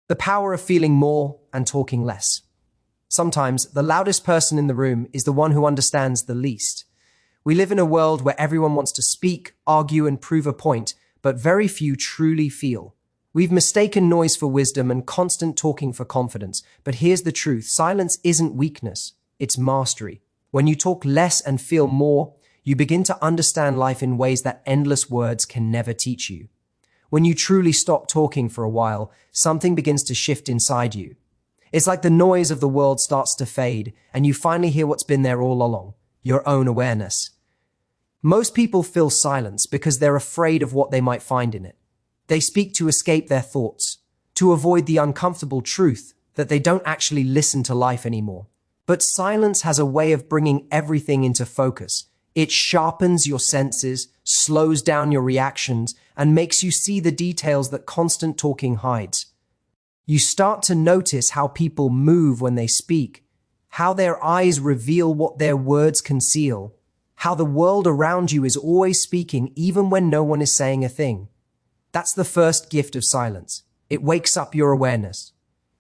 The power of feeling more and talking less. Sometimes the loudest person in the room is the one who understands the least. We live in a world where everyone wants to speak, argue, and prove a point, but very few truly feel. We've mistaken noise for wisdom and constant talking for confidence. But here's the truth. Silence isn't weakness. It's mastery. When you talk less and feel more, you begin to understand life in ways that endless words can never teach you. When you truly stop talking for a while, something begins to shift inside you. It's like the noise of the world starts to fade, and you finally hear what's been there all along, your own awareness. Most people feel silence because they're afraid of what they might find in it. They speak to escape their thoughts, to avoid the uncomfortable truth that they don't actually listen to life anymore. But silence has a way of bringing everything into focus. It sharpens your senses, slows down your reactions, and makes you see the details that constant talking hides. You start to notice how people move when they speak, how their eyes reveal what their words conceal, how the world around you is always speaking even when no one is saying a thing. That's the first gift of silence. It wakes up your awareness.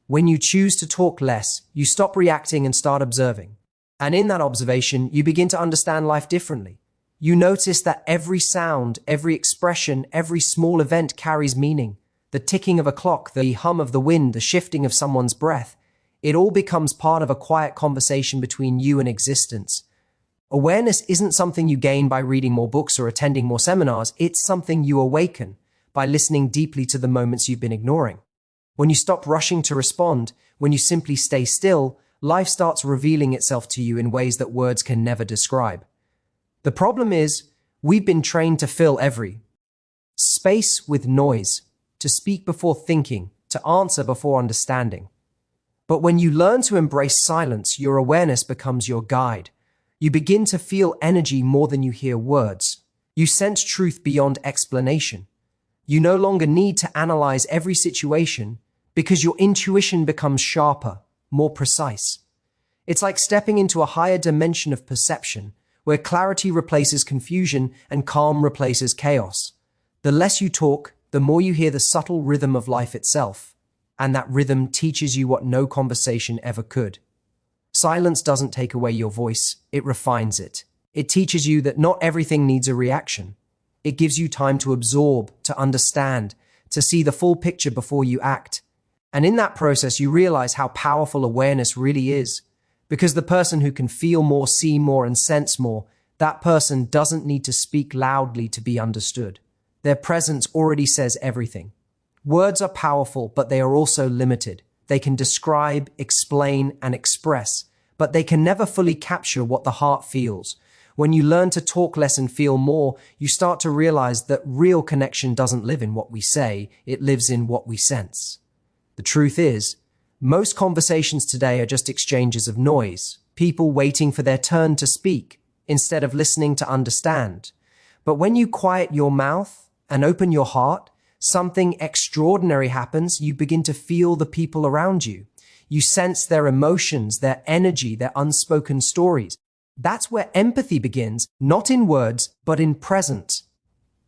When you choose to talk less, you stop reacting and start observing. And in that observation, you begin to understand life differently. You notice that every sound, every expression, every small event carries meaning. The ticking of a clock, the hum of the wind, the shifting of someone's breath. It all becomes part of a quiet conversation between you and existence. Awareness isn't something you gain by reading more books or attending more seminars. It's something you awaken by listening deeply to the moments you've been ignoring. When you stop rushing to respond, when you simply stay still, life starts revealing itself to you in ways that words can never describe. The problem is, we've been trained to fill every space with noise, to speak before thinking, to answer before understanding. But when you learn to embrace silence, your awareness becomes your guide. You begin to feel energy more than you hear words. You sense truth beyond explanation. You no longer need to analyze every situation because your intuition becomes sharper, more precise. It's like stepping into a higher dimension of perception, where clarity replaces confusion and calm replaces chaos. The less you talk, the more you hear the subtle rhythm of life itself, and that rhythm teaches you what no conversation ever could. Silence doesn't take away your voice, it refines it. It teaches you that not everything needs a reaction. It gives you time to absorb, to understand, to see the full picture before you act. And in that process, you realize how powerful awareness really is. Because the person who can feel more, see more, and sense more, that person doesn't need to speak loudly to be understood. Their presence already says everything. Words are powerful, but they are also limited. They can describe, explain, and express, but they can never fully capture what the heart feels. When you learn to talk less and feel more, you start to realize that real connection doesn't live in what we say, it lives in what we sense. The truth is, most conversations today are just exchanges of noise, people waiting for their turn to speak, instead of listening to understand. But when you quiet your mouth and open your heart, something extraordinary happens. You begin to feel the people around you. You sense their emotions, their energy, their unspoken stories. That's where empathy begins, not in words, but in presence.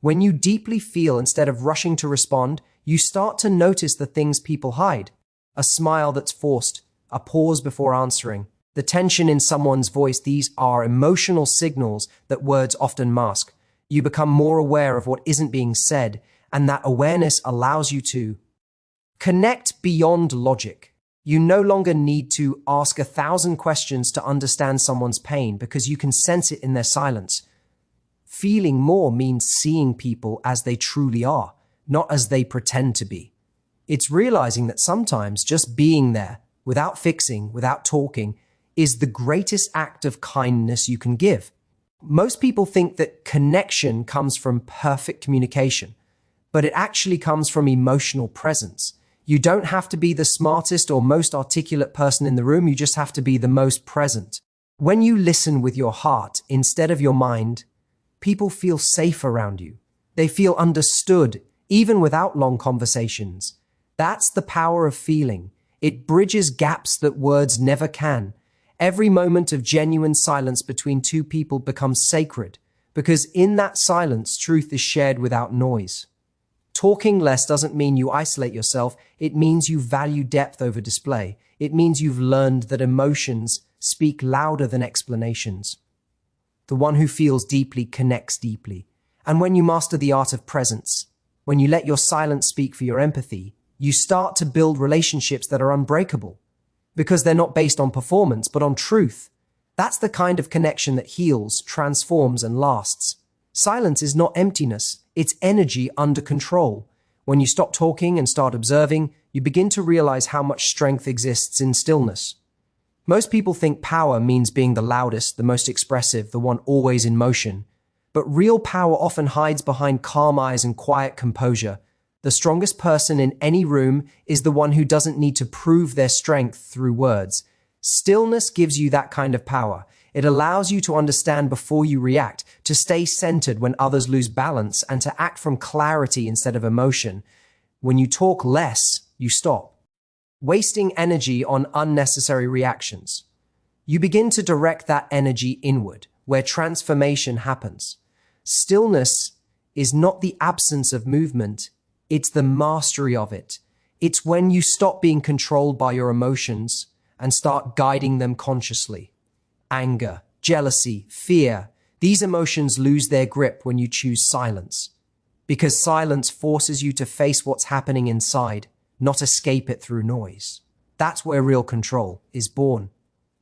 When you deeply feel instead of rushing to respond, you start to notice the things people hide. A smile that's forced, a pause before answering, the tension in someone's voice. These are emotional signals that words often mask. You become more aware of what isn't being said, and that awareness allows you to connect beyond logic. You no longer need to ask 1,000 questions to understand someone's pain because you can sense it in their silence. Feeling more means seeing people as they truly are, not as they pretend to be. It's realizing that sometimes just being there, without fixing, without talking, is the greatest act of kindness you can give. Most people think that connection comes from perfect communication, but it actually comes from emotional presence. You don't have to be the smartest or most articulate person in the room, you just have to be the most present. When you listen with your heart instead of your mind, people feel safe around you. They feel understood, even without long conversations. That's the power of feeling. It bridges gaps that words never can. Every moment of genuine silence between two people becomes sacred, because in that silence, truth is shared without noise. Talking less doesn't mean you isolate yourself. It means you value depth over display. It means you've learned that emotions speak louder than explanations. The one who feels deeply connects deeply. And when you master the art of presence, when you let your silence speak for your empathy, you start to build relationships that are unbreakable because they're not based on performance, but on truth. That's the kind of connection that heals, transforms, and lasts. Silence is not emptiness. It's energy under control. When you stop talking and start observing, you begin to realize how much strength exists in stillness. Most people think power means being the loudest, the most expressive, the one always in motion. But real power often hides behind calm eyes and quiet composure. The strongest person in any room is the one who doesn't need to prove their strength through words. Stillness gives you that kind of power. It allows you to understand before you react, to stay centered when others lose balance, and to act from clarity instead of emotion. When you talk less, you stop wasting energy on unnecessary reactions. You begin to direct that energy inward, where transformation happens. Stillness is not the absence of movement, it's the mastery of it. It's when you stop being controlled by your emotions and start guiding them consciously. Anger, jealousy, fear, these emotions lose their grip when you choose silence. Because silence forces you to face what's happening inside, not escape it through noise. That's where real control is born.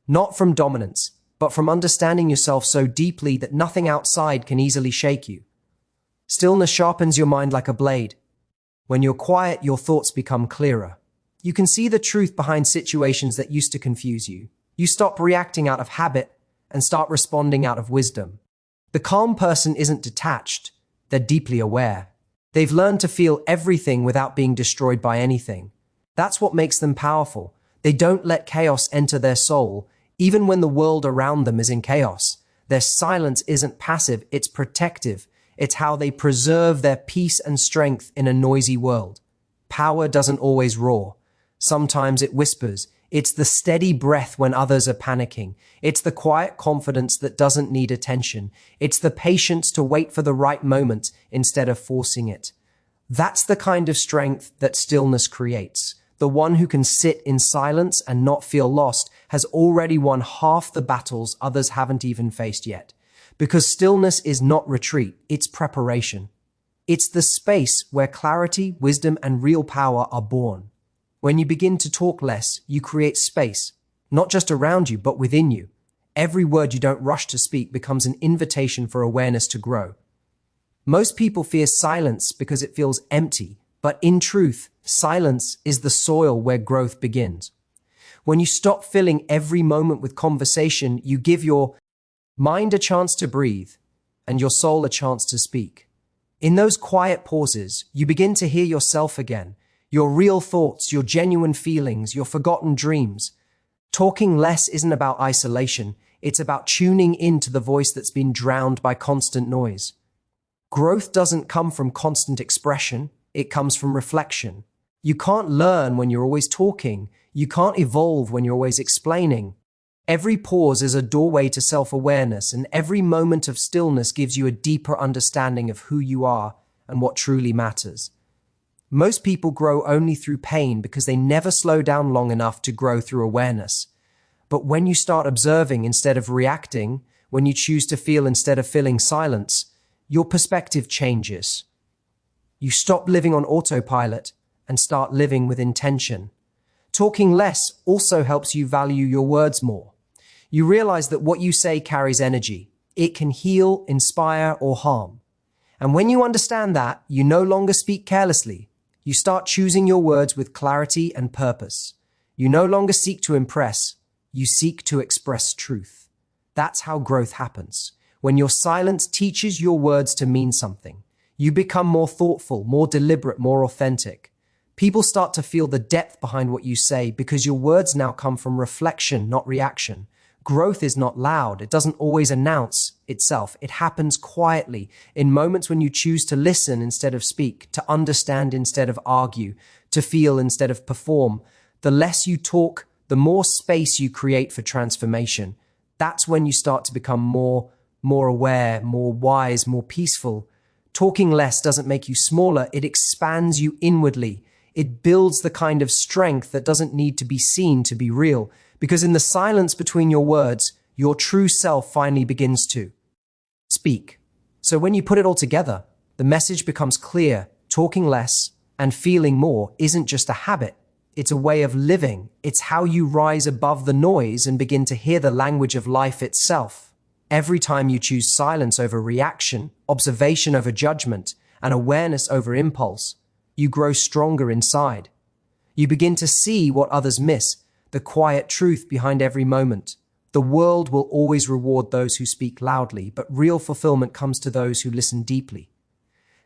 Not from dominance, but from understanding yourself so deeply that nothing outside can easily shake you. Stillness sharpens your mind like a blade. When you're quiet, your thoughts become clearer. You can see the truth behind situations that used to confuse you. You stop reacting out of habit and start responding out of wisdom. The calm person isn't detached, they're deeply aware. They've learned to feel everything without being destroyed by anything. That's what makes them powerful. They don't let chaos enter their soul, even when the world around them is in chaos. Their silence isn't passive, it's protective. It's how they preserve their peace and strength in a noisy world. Power doesn't always roar. Sometimes it whispers. It's the steady breath when others are panicking. It's the quiet confidence that doesn't need attention. It's the patience to wait for the right moment instead of forcing it. That's the kind of strength that stillness creates. The one who can sit in silence and not feel lost has already won half the battles others haven't even faced yet. Because stillness is not retreat, it's preparation. It's the space where clarity, wisdom, and real power are born. When you begin to talk less, you create space, not just around you, but within you. Every word you don't rush to speak becomes an invitation for awareness to grow. Most people fear silence because it feels empty, but in truth, silence is the soil where growth begins. When you stop filling every moment with conversation, you give your mind a chance to breathe and your soul a chance to speak. In those quiet pauses, you begin to hear yourself again. Your real thoughts, your genuine feelings, your forgotten dreams. Talking less isn't about isolation. It's about tuning into the voice that's been drowned by constant noise. Growth doesn't come from constant expression. It comes from reflection. You can't learn when you're always talking. You can't evolve when you're always explaining. Every pause is a doorway to self-awareness, and every moment of stillness gives you a deeper understanding of who you are and what truly matters. Most people grow only through pain because they never slow down long enough to grow through awareness. But when you start observing instead of reacting, when you choose to feel instead of filling silence, your perspective changes. You stop living on autopilot and start living with intention. Talking less also helps you value your words more. You realize that what you say carries energy. It can heal, inspire, or harm. And when you understand that, you no longer speak carelessly. You start choosing your words with clarity and purpose. You no longer seek to impress. You seek to express truth. That's how growth happens. When your silence teaches your words to mean something, you become more thoughtful, more deliberate, more authentic. People start to feel the depth behind what you say because your words now come from reflection, not reaction. Growth is not loud. It doesn't always announce itself. It happens quietly in moments when you choose to listen instead of speak, to understand instead of argue, to feel instead of perform. The less you talk, the more space you create for transformation. That's when you start to become more aware, more wise, more peaceful. Talking less doesn't make you smaller, it expands you inwardly. It builds the kind of strength that doesn't need to be seen to be real, because in the silence between your words, your true self finally begins to speak. So when you put it all together, the message becomes clear. Talking less and feeling more isn't just a habit. It's a way of living. It's how you rise above the noise and begin to hear the language of life itself. Every time you choose silence over reaction, observation over judgment, and awareness over impulse, you grow stronger inside. You begin to see what others miss, the quiet truth behind every moment. The world will always reward those who speak loudly, but real fulfillment comes to those who listen deeply.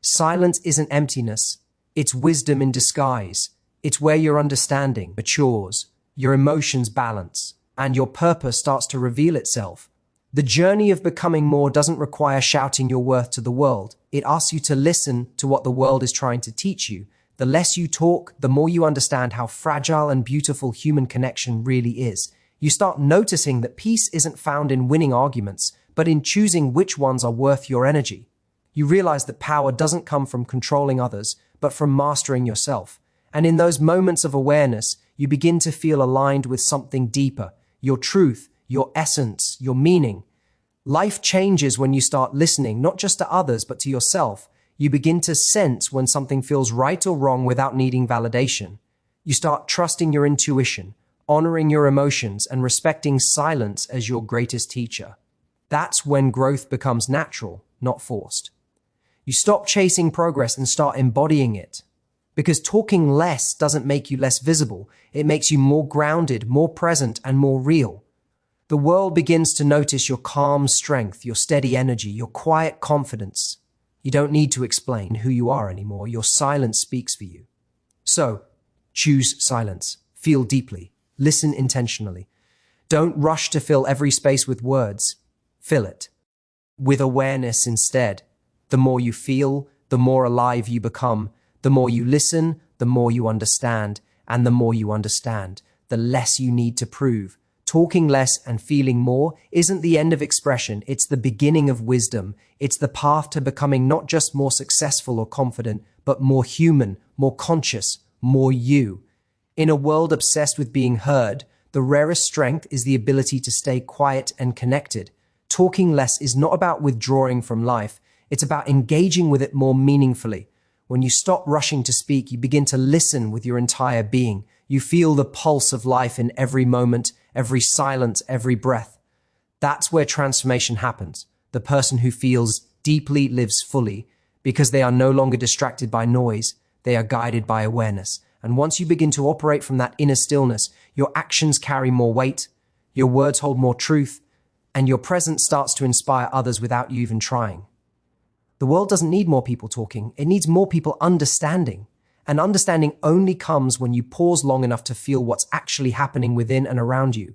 Silence isn't emptiness. It's wisdom in disguise. It's where your understanding matures, your emotions balance, and your purpose starts to reveal itself. The journey of becoming more doesn't require shouting your worth to the world. It asks you to listen to what the world is trying to teach you. The less you talk, the more you understand how fragile and beautiful human connection really is. You start noticing that peace isn't found in winning arguments, but in choosing which ones are worth your energy. You realize that power doesn't come from controlling others, but from mastering yourself. And in those moments of awareness, you begin to feel aligned with something deeper, your truth, your essence, your meaning. Life changes when you start listening, not just to others, but to yourself. You begin to sense when something feels right or wrong without needing validation. You start trusting your intuition, honoring your emotions, and respecting silence as your greatest teacher. That's when growth becomes natural, not forced. You stop chasing progress and start embodying it. Because talking less doesn't make you less visible. It makes you more grounded, more present, and more real. The world begins to notice your calm strength, your steady energy, your quiet confidence. You don't need to explain who you are anymore. Your silence speaks for you. So, choose silence. Feel deeply. Listen intentionally. Don't rush to fill every space with words. Fill it with awareness instead. The more you feel, the more alive you become. The more you listen, the more you understand. And the more you understand, the less you need to prove. Talking less and feeling more isn't the end of expression. It's the beginning of wisdom. It's the path to becoming not just more successful or confident, but more human, more conscious, more you. In a world obsessed with being heard, the rarest strength is the ability to stay quiet and connected. Talking less is not about withdrawing from life. It's about engaging with it more meaningfully. When you stop rushing to speak, you begin to listen with your entire being. You feel the pulse of life in every moment, every silence, every breath. That's where transformation happens. The person who feels deeply lives fully because they are no longer distracted by noise. They are guided by awareness. And once you begin to operate from that inner stillness, your actions carry more weight, your words hold more truth, and your presence starts to inspire others without you even trying. The world doesn't need more people talking. It needs more people understanding. And understanding only comes when you pause long enough to feel what's actually happening within and around you.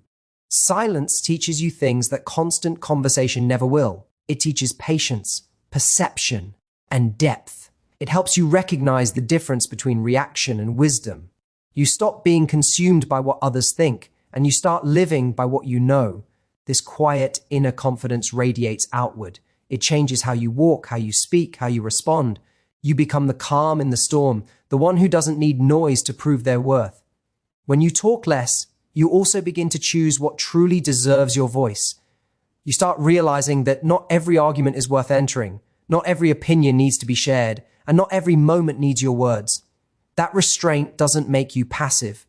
Silence teaches you things that constant conversation never will. It teaches patience, perception, and depth. It helps you recognize the difference between reaction and wisdom. You stop being consumed by what others think, and you start living by what you know. This quiet inner confidence radiates outward. It changes how you walk, how you speak, how you respond. You become the calm in the storm, the one who doesn't need noise to prove their worth. When you talk less, you also begin to choose what truly deserves your voice. You start realizing that not every argument is worth entering, not every opinion needs to be shared, and not every moment needs your words. That restraint doesn't make you passive.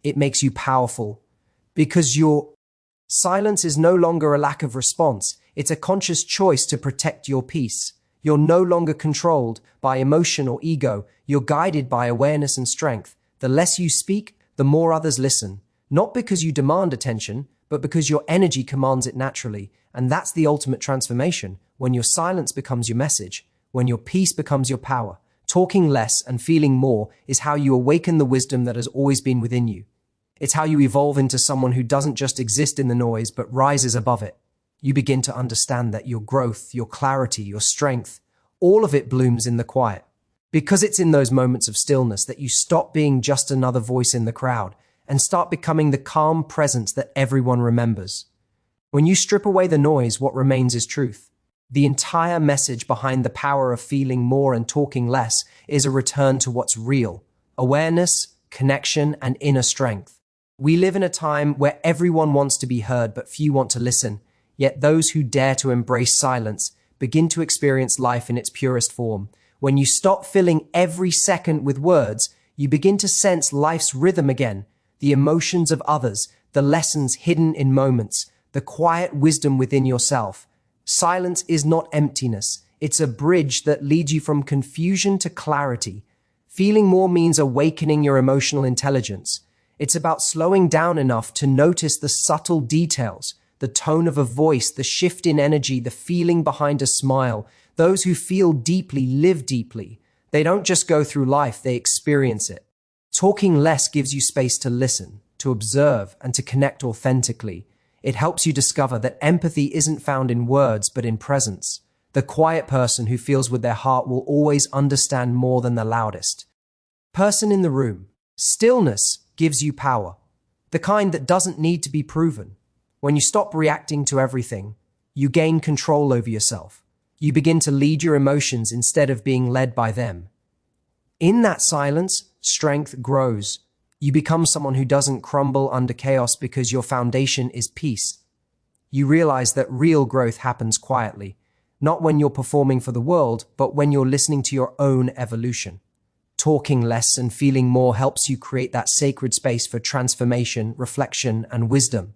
It makes you powerful. Because your silence is no longer a lack of response. It's a conscious choice to protect your peace. You're no longer controlled by emotion or ego. You're guided by awareness and strength. The less you speak, the more others listen. Not because you demand attention, but because your energy commands it naturally. And that's the ultimate transformation, when your silence becomes your message, when your peace becomes your power. Talking less and feeling more is how you awaken the wisdom that has always been within you. It's how you evolve into someone who doesn't just exist in the noise, but rises above it. You begin to understand that your growth, your clarity, your strength, all of it blooms in the quiet. Because it's in those moments of stillness that you stop being just another voice in the crowd and start becoming the calm presence that everyone remembers. When you strip away the noise, what remains is truth. The entire message behind the power of feeling more and talking less is a return to what's real: awareness, connection, and inner strength. We live in a time where everyone wants to be heard, but few want to listen. Yet those who dare to embrace silence begin to experience life in its purest form. When you stop filling every second with words, you begin to sense life's rhythm again, the emotions of others, the lessons hidden in moments, the quiet wisdom within yourself. Silence is not emptiness. It's a bridge that leads you from confusion to clarity. Feeling more means awakening your emotional intelligence. It's about slowing down enough to notice the subtle details, the tone of a voice, the shift in energy, the feeling behind a smile. Those who feel deeply live deeply. They don't just go through life, they experience it. Talking less gives you space to listen, to observe, and to connect authentically. It helps you discover that empathy isn't found in words, but in presence. The quiet person who feels with their heart will always understand more than the loudest person in the room. Stillness gives you power, the kind that doesn't need to be proven. When you stop reacting to everything, you gain control over yourself. You begin to lead your emotions instead of being led by them. In that silence, strength grows. You become someone who doesn't crumble under chaos because your foundation is peace. You realize that real growth happens quietly, not when you're performing for the world, but when you're listening to your own evolution. Talking less and feeling more helps you create that sacred space for transformation, reflection, and wisdom.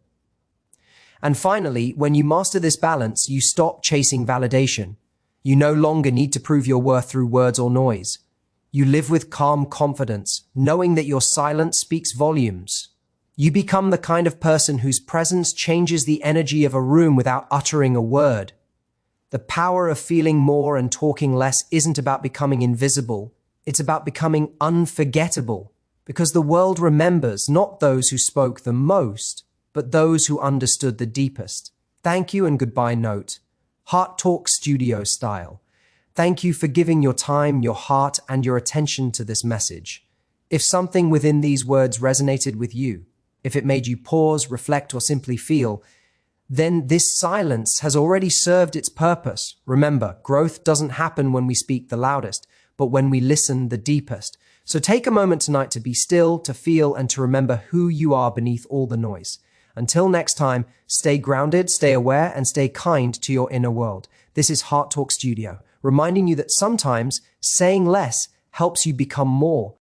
And finally, when you master this balance, you stop chasing validation. You no longer need to prove your worth through words or noise. You live with calm confidence, knowing that your silence speaks volumes. You become the kind of person whose presence changes the energy of a room without uttering a word. The power of feeling more and talking less isn't about becoming invisible. It's about becoming unforgettable, because the world remembers not those who spoke the most, but those who understood the deepest. Thank you and goodbye note. Heart Talk Studio style. Thank you for giving your time, your heart, and your attention to this message. If something within these words resonated with you, if it made you pause, reflect, or simply feel, then this silence has already served its purpose. Remember, growth doesn't happen when we speak the loudest, but when we listen the deepest. So take a moment tonight to be still, to feel, and to remember who you are beneath all the noise. Until next time, stay grounded, stay aware, and stay kind to your inner world. This is Heart Talk Studio, reminding you that sometimes saying less helps you become more.